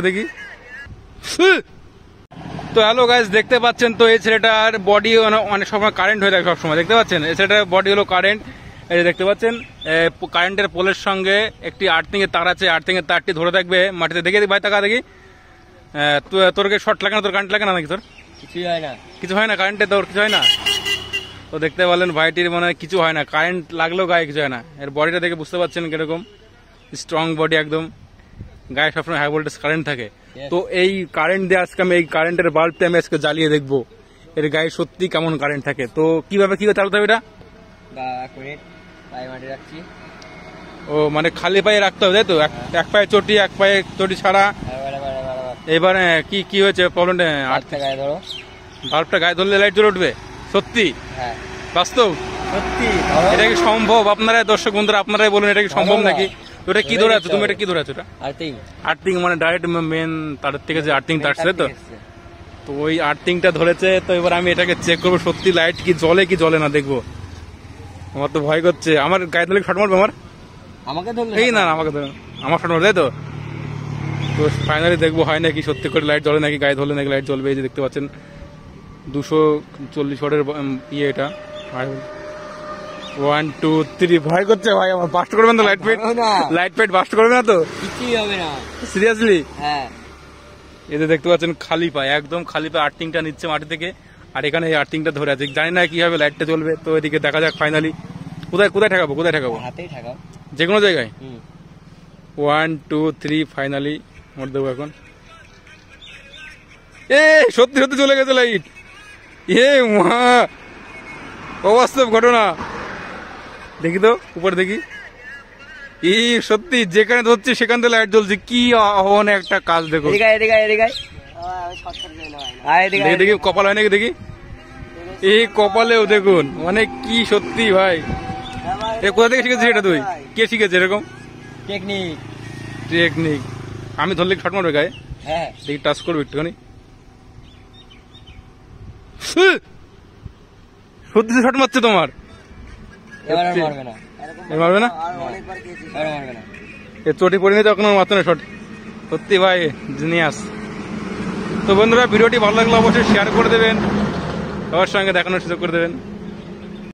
দেখি। তো hello guys, দেখতে পাচ্ছেন তো এই ছেলেটার বডি অনেক সময় কারেন্ট হয়ে থাকে, সবসময় দেখতে পাচ্ছেন এই ছেলেটার বডি হলো কারেন্ট। এই যে দেখতে পাচ্ছেন কারেন্টের পোলের সঙ্গে একটি আর্থিং এর তার আছে, আর্থিং এর তারটি ধরে থাকবে মাটিতে। দেখে ভাই টাকা দেখি, তোর শর্ট লাগে না, তোর কারেন্ট লাগে না নাকি? তোর কিছুই হয় না, কিছু হয় না কারেন্টে, তোর কিছু হয় না? তো দেখতে পারলেন ভাইটির মানে কিছু হয় না, কারেন্ট লাগলেও গায়ে কিছু হয় না। এর বডিটা দেখে বুঝতে পারছেন কিরকম স্ট্রং বডি, একদম গায়ে সবসময় হাই ভোল্টেজ কারেন্ট থাকে। তো এই কারেন্ট দিয়ে আজকে আমি এই কারেন্টের বাল্বটা আমি আজকে জ্বালিয়ে দেখবো এর গায়ে সত্যি কেমন কারেন্ট থাকে। তো কিভাবে কি চালাতে হবে এটা? ও মানে খালি পায়ে রাখতে হবে তাই তো? এক পায়ে চটি, এক পায়ে চটি ছাড়া। এবারে কি কি হয়েছে প্রবলেমটা? বাল্বটা গায়ে ধরলে লাইট জ্বলে উঠবে? সত্যি? বাস্তব? সত্যি? এটা কি সম্ভব? আপনারা দর্শক বন্ধুরা আপনারাই বলুন, এটা কি সম্ভব নাকি? ওটা কি ধরে আছো তুমি? এটা কি ধরে আছো? আর্থিং মানে ডাইরেক্ট মেন তারের থেকে যে আর্থিং তারছে তো? তো ওই আর্থিংটা ধরেছে। তো এবার আমি এটাকে চেক করবো সত্যি লাইট কি জ্বলে কি জ্বলে না দেখবো। আমার তো ভয় করছে, আমার গায়ে ধরলে শর্ট মারবে। আমাকে ধরলে এই না, আমাকে ধরে আমার শর্ট মারবে তাই তো? তো ফাইনালি দেখবো হয় নাকি সত্যি করে লাইট জ্বলে নাকি, গায়ে ধরলে নাকি লাইট জ্বলবে। এই যে দেখতে পাচ্ছেন 240 ওয়াটের ইয়ে, এটা 1 2 3। ভয় করছে ভাই আমার, বাস্ট করবেন তো? লাইট ফাইট বাস্ট করবে না তো? কিছুই হবে না, সিরিয়াসলি? হ্যাঁ। এই যে দেখতে পাচ্ছেন খালি পায়ে, একদম খালি পায়ে আর্থিংটা নিচ্ছে মাটি থেকে, আর এখানে এই আর্থিংটা ধরে আছে। জানি না কিভাবে লাইটটা জ্বলবে। তো এদিকে দেখা যাক ফাইনালি কোথায় কোথায় ঠেকাবো, কোথায় ঠেকাবো? হাতেই ঠেকাও, যে কোনো জায়গায়। 1 2 3 ফাইনালি মোট দেবো এখন। এ সত্যি সত্যি চলে গেছে লাইট। এ মা, অবাস্তব ঘটনা। দেখি তো উপরে দেখি, এই সত্যি যেখানে ধরছে সেখান থেকে লাইট জ্বলছে। কি আহ্বান একটা কাজ! দেখো দেখি কপাল হয় নাকি, দেখি এই কপালেও দেখুন, মানে কি সত্যি ভাই। এ কোথা থেকে শিখেছিস এটা তুই? কে শিখেছে এরকম টেকনিক? আমি ধরলে শর্ট মারবে গায়ে? হ্যাঁ, দেখি টাচ করবো একটুখানি। সত্যি শর্ট মারছে তোমার? মারবে না? চটি পড়ে নিয়ে তখন মারতো না শর্ট। সত্যি ভাই জিনিয়াস। তো বন্ধুরা ভিডিওটি ভালো লাগলে অবশ্যই শেয়ার করে দেবেন, সবার সঙ্গে দেখানোর সুযোগ করে দেবেন।